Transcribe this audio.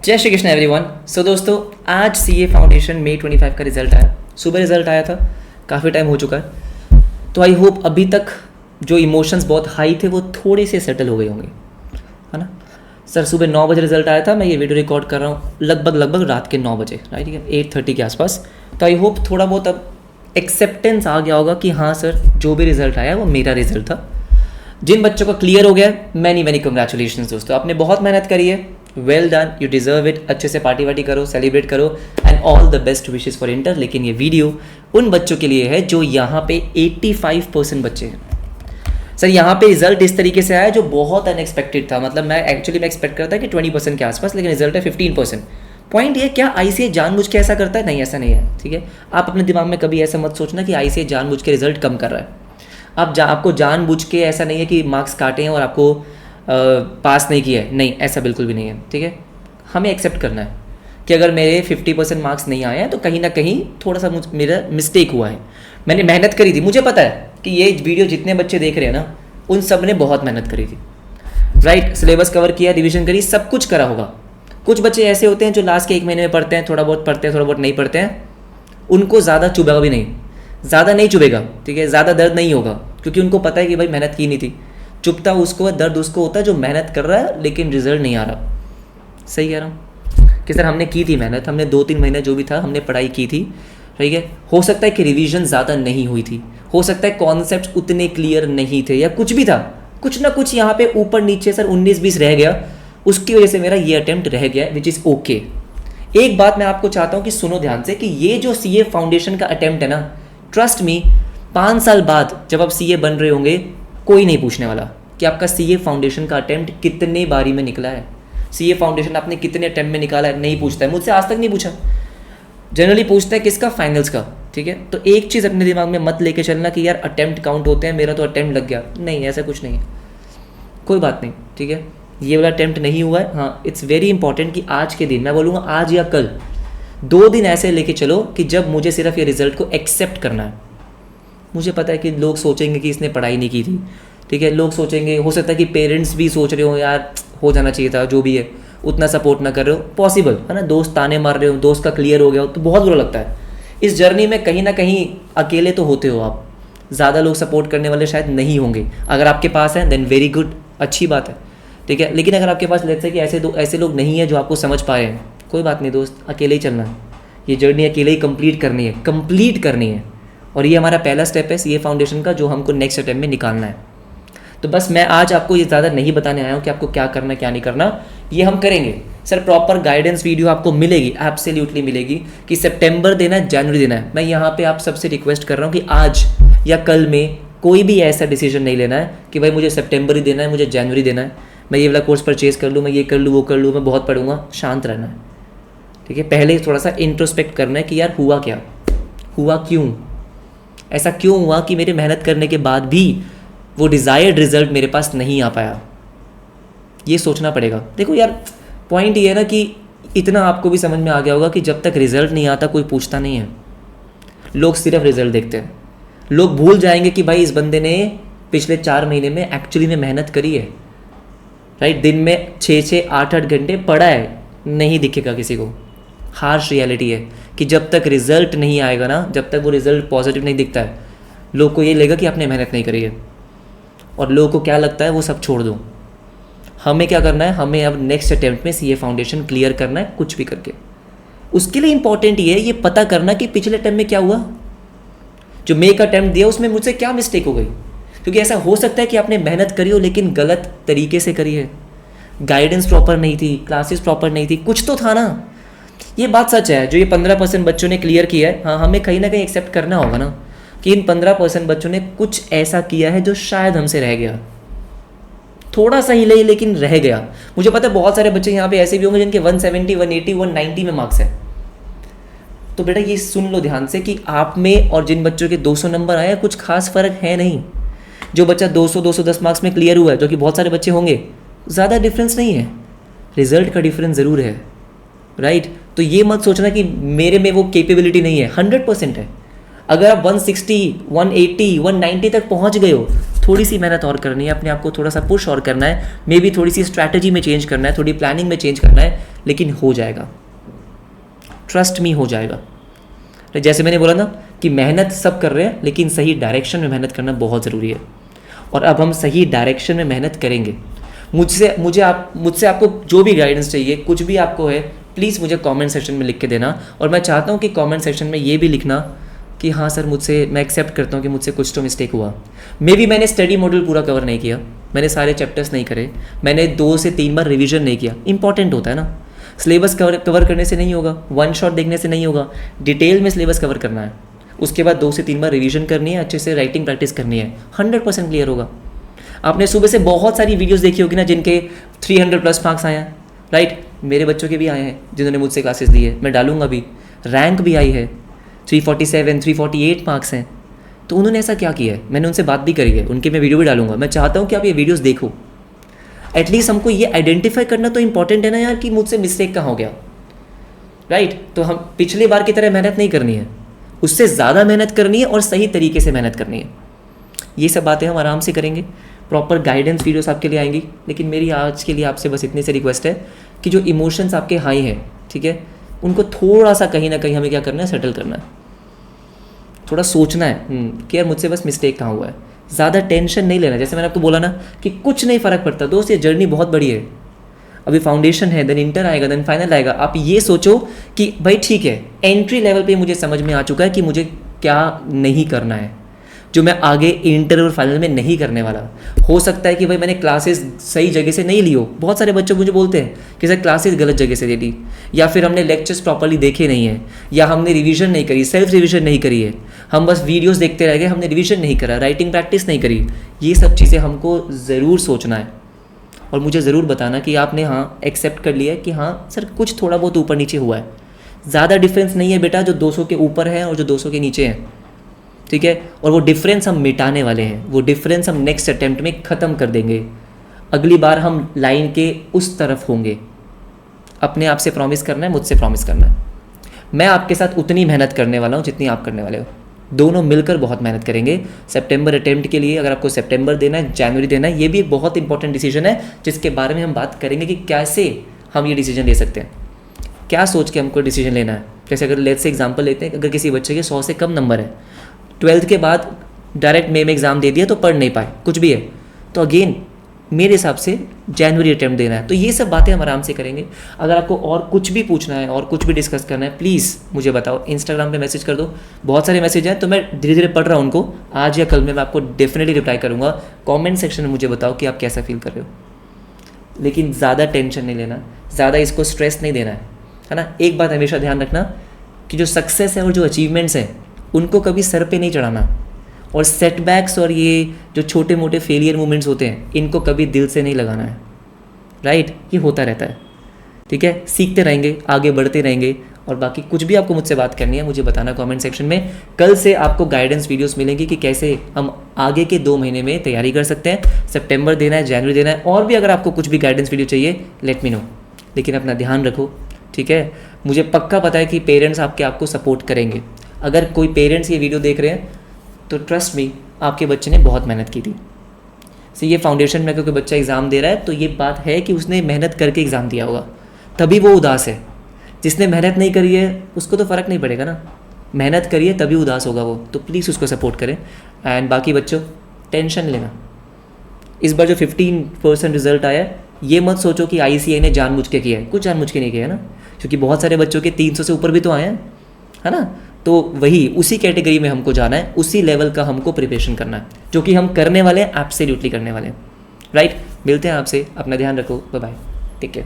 जय श्री कृष्ण एवरीवन। सो दोस्तों, आज सीए फाउंडेशन मई 25 का रिजल्ट आया। सुबह रिजल्ट आया था, काफ़ी टाइम हो चुका है। तो आई होप अभी तक जो इमोशंस बहुत हाई थे वो थोड़े से सेटल हो गए होंगे, है ना। सर सुबह 9 बजे रिजल्ट आया था। मैं ये वीडियो रिकॉर्ड कर रहा हूँ लगभग रात के 9 बजे, राइट, 8:30 के आसपास। तो आई होप थोड़ा बहुत अब एक्सेप्टेंस आ गया होगा कि हाँ सर, जो भी रिजल्ट आया वो मेरा रिजल्ट था। जिन बच्चों का क्लियर हो गया, मैनी कंग्रेचुलेशंस दोस्तों, आपने बहुत मेहनत करी है। Well done, you deserve it. अच्छे से पार्टी वार्टी करो, सेलिब्रेट करो and all the best wishes for inter. लेकिन ये वीडियो उन बच्चों के लिए है जो यहाँ पे 85% बच्चे हैं। सर यहाँ पे रिजल्ट इस तरीके से आया जो बहुत अनएक्सपेक्टेड था। मतलब मैं एक्सपेक्ट करता कि 20% के आसपास, लेकिन रिजल्ट है 15%। पॉइंट ये, क्या आईसीएस जानबूझ के ऐसा करता है? नहीं, ऐसा नहीं है, ठीक है। आप अपने दिमाग में कभी ऐसा मत सोचना कि आईसीएस जानबूझ के रिजल्ट कम कर रहा है। आपको जानबूझ के ऐसा नहीं है कि मार्क्स काटे हैं और आपको पास नहीं किया है, नहीं, ऐसा बिल्कुल भी नहीं है, ठीक है। हमें एक्सेप्ट करना है कि अगर मेरे 50% मार्क्स नहीं आए हैं तो कहीं ना कहीं थोड़ा सा मेरा मिस्टेक हुआ है। मैंने मेहनत करी थी, मुझे पता है कि ये वीडियो जितने बच्चे देख रहे हैं ना, उन सब ने बहुत मेहनत करी थी, राइट। सिलेबस कवर किया, रिविजन करी, सब कुछ करा होगा। कुछ बच्चे ऐसे होते हैं जो लास्ट के 1 महीने में पढ़ते हैं, थोड़ा बहुत पढ़ते हैं, थोड़ा बहुत नहीं पढ़ते हैं। उनको ज़्यादा चुभेगा भी नहीं, ज़्यादा नहीं चुभेगा, ठीक है, ज़्यादा दर्द नहीं होगा, क्योंकि उनको पता है कि भाई मेहनत की नहीं थी। चुभता उसको, दर्द उसको होता है जो मेहनत कर रहा है लेकिन रिजल्ट नहीं आ रहा। सही कह रहा हूँ कि सर हमने की थी मेहनत, हमने 2-3 महीने जो भी था हमने पढ़ाई की थी, ठीक है। हो सकता है कि रिवीजन ज़्यादा नहीं हुई थी, हो सकता है कॉन्सेप्ट उतने क्लियर नहीं थे, या कुछ भी था, कुछ ना कुछ यहाँ पे ऊपर नीचे सर 19-20 रह गया, उसकी वजह से मेरा ये अटेम्प्ट रह गया, विच इज़ ओके। एक बात मैं आपको चाहता हूँ कि सुनो ध्यान से, कि ये जो सीए फाउंडेशन का अटेम्प्ट है ना, ट्रस्ट मी, 5 साल बाद जब आप सीए बन रहे होंगे, कोई नहीं पूछने वाला कि आपका सीए फाउंडेशन का अटेम्प्ट कितने बारी में निकला है, सीए फाउंडेशन आपने कितने अटेम्प्ट में निकाला है, नहीं पूछता है। मुझसे आज तक नहीं पूछा। जनरली पूछता है किसका? फाइनल्स का, ठीक है। तो एक चीज़ अपने दिमाग में मत लेके चलना कि यार अटेम्प्ट काउंट होते हैं, मेरा तो अटेम्प्ट लग गया। नहीं, ऐसा कुछ नहीं है, कोई बात नहीं, ठीक है। ये वाला अटेम्प्ट नहीं हुआ है। हाँ, इट्स वेरी इंपॉर्टेंट कि आज के दिन, मैं बोलूँगा आज या कल, 2 दिन ऐसे लेके चलो कि जब मुझे सिर्फ ये रिजल्ट को एक्सेप्ट करना है। मुझे पता है कि लोग सोचेंगे कि इसने पढ़ाई नहीं की थी, ठीक है। लोग सोचेंगे, हो सकता है कि पेरेंट्स भी सोच रहे हो यार हो जाना चाहिए था, जो भी है, उतना सपोर्ट ना कर रहे हो, पॉसिबल है ना। दोस्त ताने मार रहे हो, दोस्त का क्लियर हो गया हो तो बहुत बुरा लगता है। इस जर्नी में कहीं ना कहीं अकेले तो होते हो आप, ज़्यादा लोग सपोर्ट करने वाले शायद नहीं होंगे। अगर आपके पास है देन वेरी गुड, अच्छी बात है, ठीक है। लेकिन अगर आपके पास लेट्स से कि ऐसे लोग नहीं है जो आपको समझ पा रहे हैं, कोई बात नहीं दोस्त, अकेले ही चलना है। ये जर्नी अकेले ही कंप्लीट करनी है। और ये हमारा पहला स्टेप है सीए फाउंडेशन का, जो हमको नेक्स्ट अटेम्प्ट में निकालना है। तो बस मैं आज आपको ये ज़्यादा नहीं बताने आया हूँ कि आपको क्या करना क्या नहीं करना, ये हम करेंगे। सर प्रॉपर गाइडेंस वीडियो आपको मिलेगी, एब्सोल्युटली मिलेगी, कि सितंबर देना है, जनवरी देना है। मैं यहाँ पे आप सबसे रिक्वेस्ट कर रहा हूँ कि आज या कल में कोई भी ऐसा डिसीजन नहीं लेना है कि भाई मुझे सितंबर ही देना है, मुझे जनवरी देना है, मैं ये वाला कोर्स परचेज कर लूँ, मैं ये कर लूँ, वो कर लूँ, मैं बहुत पढ़ूंगा। शांत रहना है, ठीक है। पहले थोड़ा सा इंट्रोस्पेक्ट करना है कि यार हुआ क्या, हुआ क्यों, ऐसा क्यों हुआ कि मेरे मेहनत करने के बाद भी वो डिज़ायर्ड रिजल्ट मेरे पास नहीं आ पाया। ये सोचना पड़ेगा। देखो यार, पॉइंट ये है ना कि इतना आपको भी समझ में आ गया होगा कि जब तक रिजल्ट नहीं आता कोई पूछता नहीं है। लोग सिर्फ रिजल्ट देखते हैं। लोग भूल जाएंगे कि भाई इस बंदे ने पिछले 4 महीने में एक्चुअली में मेहनत करी है, राइट। दिन में 6-6, 8-8 घंटे पढ़ा है, नहीं दिखेगा किसी को। हार्श रियलिटी है कि जब तक रिजल्ट नहीं आएगा ना, जब तक वो रिजल्ट पॉजिटिव नहीं दिखता है, लोग को ये लगेगा कि आपने मेहनत नहीं करी है, और लोगों को क्या लगता है वो सब छोड़ दो। हमें क्या करना है, हमें अब नेक्स्ट अटेम्प्ट में सीए फाउंडेशन क्लियर करना है, कुछ भी करके। उसके लिए इंपॉर्टेंट ये है ये पता करना कि पिछले अटेम्प्ट में क्या हुआ, जो मे का अटेम्प्ट दिया उसमें मुझसे क्या मिस्टेक हो गई। क्योंकि ऐसा हो सकता है कि आपने मेहनत करी हो लेकिन गलत तरीके से करी है, गाइडेंस प्रॉपर नहीं थी, क्लासेस प्रॉपर नहीं थी, कुछ तो था ना। ये बात सच है, जो ये 15% बच्चों ने क्लियर किया है, हाँ, हमें कहीं ना कहीं एक्सेप्ट करना होगा ना कि इन 15% बच्चों ने कुछ ऐसा किया है जो शायद हमसे रह गया, थोड़ा सा ही ले लेकिन रह गया। मुझे पता है बहुत सारे बच्चे यहाँ पे ऐसे भी होंगे जिनके 170, 180, 190 में मार्क्स है। तो बेटा ये सुन लो ध्यान से कि आप में और जिन बच्चों के 200 नंबर आए कुछ खास फर्क है नहीं। जो बच्चा 200, 210 मार्क्स में क्लियर हुआ है, जो कि बहुत सारे बच्चे होंगे, ज़्यादा डिफरेंस नहीं है, रिजल्ट का डिफरेंस ज़रूर है, राइट। तो ये मत सोचना कि मेरे में वो कैपेबिलिटी नहीं है, 100% है। अगर आप 160, 180, 190 तक पहुंच गए हो, थोड़ी सी मेहनत और करनी है, अपने आप को थोड़ा सा पुश और करना है, मे बी थोड़ी सी स्ट्रैटेजी में चेंज करना है, थोड़ी प्लानिंग में चेंज करना है, लेकिन हो जाएगा, ट्रस्ट मी, हो जाएगा। तो जैसे मैंने बोला ना कि मेहनत सब कर रहे हैं, लेकिन सही डायरेक्शन में मेहनत करना बहुत ज़रूरी है। और अब हम सही डायरेक्शन में मेहनत करेंगे। मुझसे आपको जो भी गाइडेंस चाहिए, कुछ भी आपको है, प्लीज़ मुझे कमेंट सेक्शन में लिख के देना। और मैं चाहता हूँ कि कमेंट सेक्शन में ये भी लिखना कि हाँ सर, मैं एक्सेप्ट करता हूँ कि मुझसे कुछ तो मिस्टेक हुआ। मे बी मैंने स्टडी मॉड्यूल पूरा कवर नहीं किया, मैंने सारे चैप्टर्स नहीं करे, मैंने 2 से 3 बार रिवीजन नहीं किया। इंपॉर्टेंट होता है ना, सिलेबस कवर करने से नहीं होगा, वन शॉट देखने से नहीं होगा, डिटेल में सिलेबस कवर करना है। उसके बाद 2 से 3 बार रिवीजन करनी है, अच्छे से राइटिंग प्रैक्टिस करनी है, 100% क्लियर होगा। आपने सुबह से बहुत सारी वीडियोस देखी होगी ना जिनके 300+ मार्क्स आए हैं, राइट। मेरे बच्चों के भी आए हैं जिन्होंने मुझसे क्लासेस ली है, मैं डालूंगा भी। रैंक भी आई है, 347 348 मार्क्स हैं। तो उन्होंने ऐसा क्या किया है, मैंने उनसे बात भी करी है, उनकी मैं वीडियो भी डालूंगा। मैं चाहता हूँ कि आप ये वीडियोज़ देखो। एटलीस्ट हमको ये आइडेंटिफाई करना तो इंपॉर्टेंट है ना यार, कि मुझसे मिस्टेक कहाँ हो गया, राइट। तो हम पिछली बार की तरह मेहनत नहीं करनी है, उससे ज़्यादा मेहनत करनी है और सही तरीके से मेहनत करनी है। ये सब बातें हम आराम से करेंगे, प्रॉपर गाइडेंस वीडियोस आपके लिए आएंगी। लेकिन मेरी आज के लिए आपसे बस इतनी सी रिक्वेस्ट है कि जो इमोशंस आपके हाई हैं, ठीक है, उनको थोड़ा सा कहीं ना कहीं हमें क्या करना है, सेटल करना है। थोड़ा सोचना है कि यार मुझसे बस मिस्टेक कहाँ हुआ है। ज़्यादा टेंशन नहीं लेना। जैसे मैंने आपको बोला ना कि कुछ नहीं फ़र्क पड़ता दोस्त, ये जर्नी बहुत बड़ी है। अभी फाउंडेशन है, देन इंटर आएगा, देन फाइनल आएगा। आप ये सोचो कि भाई ठीक है, एंट्री लेवल पे मुझे समझ में आ चुका है कि मुझे क्या नहीं करना है, जो मैं आगे इंटर और फाइनल में नहीं करने वाला। हो सकता है कि भाई मैंने क्लासेस सही जगह से नहीं ली हो। बहुत सारे बच्चे मुझे बोलते हैं कि सर क्लासेस गलत जगह से ले ली, या फिर हमने लेक्चर्स प्रॉपर्ली देखे नहीं है, या हमने रिवीजन नहीं करी, सेल्फ रिवीजन नहीं करी है, हम बस वीडियोस देखते रह गए, हमने रिवीजन नहीं करा, राइटिंग प्रैक्टिस नहीं करी। ये सब चीज़ें हमको ज़रूर सोचना है और मुझे ज़रूर बताना कि आपने हाँ एक्सेप्ट कर लिया है कि हाँ सर कुछ थोड़ा बहुत ऊपर नीचे हुआ है। ज़्यादा डिफरेंस नहीं है बेटा, जो 200 के ऊपर है और जो 200 के नीचे है, ठीक है। और वो डिफरेंस हम मिटाने वाले हैं, वो डिफरेंस हम नेक्स्ट अटेम्प्ट में ख़त्म कर देंगे। अगली बार हम लाइन के उस तरफ होंगे। अपने आप से प्रॉमिस करना है, मुझसे प्रॉमिस करना है। मैं आपके साथ उतनी मेहनत करने वाला हूँ जितनी आप करने वाले हो। दोनों मिलकर बहुत मेहनत करेंगे सितंबर अटेम्प्ट के लिए। अगर आपको सितंबर देना है, जनवरी देना है, ये भी एक बहुत इंपॉर्टेंट डिसीजन है जिसके बारे में हम बात करेंगे कि कैसे हम ये डिसीजन ले सकते हैं, क्या सोच के हमको डिसीजन लेना है। जैसे अगर लेट्स से एग्जांपल लेते हैं, अगर किसी बच्चे के 100 से कम नंबर है, 12th के बाद डायरेक्ट मई में एग्ज़ाम दे दिया तो पढ़ नहीं पाए, कुछ भी है, तो अगेन मेरे हिसाब से जनवरी अटेम्प्ट देना है। तो ये सब बातें हम आराम से करेंगे। अगर आपको और कुछ भी पूछना है और कुछ भी डिस्कस करना है, प्लीज़ मुझे बताओ, इंस्टाग्राम पे मैसेज कर दो। बहुत सारे मैसेज हैं तो मैं धीरे धीरे पढ़ रहा हूँ उनको, आज या कल में मैं आपको डेफिनेटली रिप्लाई करूँगा। कमेंट सेक्शन में मुझे बताओ कि आप कैसा फील कर रहे हो। लेकिन ज़्यादा टेंशन नहीं लेना, ज़्यादा इसको स्ट्रेस नहीं देना है ना। एक बात हमेशा ध्यान रखना कि जो सक्सेस है और जो अचीवमेंट्स हैं उनको कभी सर पे नहीं चढ़ाना, और सेटबैक्स और ये जो छोटे मोटे फेलियर मोमेंट्स होते हैं इनको कभी दिल से नहीं लगाना है, राइट। ये होता रहता है, ठीक है। सीखते रहेंगे, आगे बढ़ते रहेंगे। और बाकी कुछ भी आपको मुझसे बात करनी है मुझे बताना कमेंट सेक्शन में। कल से आपको गाइडेंस वीडियोस मिलेंगी कि कैसे हम आगे के 2 महीने में तैयारी कर सकते हैं। सितंबर देना है, जनवरी देना है, और भी अगर आपको कुछ भी गाइडेंस वीडियो चाहिए लेट मी नो। लेकिन अपना ध्यान रखो, ठीक है। मुझे पक्का पता है कि पेरेंट्स आपको सपोर्ट करेंगे। अगर कोई पेरेंट्स ये वीडियो देख रहे हैं तो ट्रस्ट मी, आपके बच्चे ने बहुत मेहनत की थी। ये फाउंडेशन में क्योंकि बच्चा एग्ज़ाम दे रहा है तो ये बात है कि उसने मेहनत करके एग्ज़ाम दिया होगा, तभी वो उदास है। जिसने मेहनत नहीं करी है उसको तो फ़र्क नहीं पड़ेगा ना, मेहनत करिए तभी उदास होगा वो। तो प्लीज़ उसको सपोर्ट करें। एंड बाकी बच्चों, टेंशन लेना, इस बार जो 15% रिजल्ट आया है, ये मत सोचो कि ICAI ने जानबूझ के किया है, कुछ जानबूझ के नहीं किया है ना, क्योंकि बहुत सारे बच्चों के 300 से ऊपर भी तो आए हैं, है ना। तो वही उसी कैटेगरी में हमको जाना है, उसी लेवल का हमको प्रिपरेशन करना है, जो कि हम करने वाले हैं, एब्सोल्युटली करने वाले हैं, राइट। मिलते हैं आपसे, अपना ध्यान रखो, बाय बाय, टेक केयर।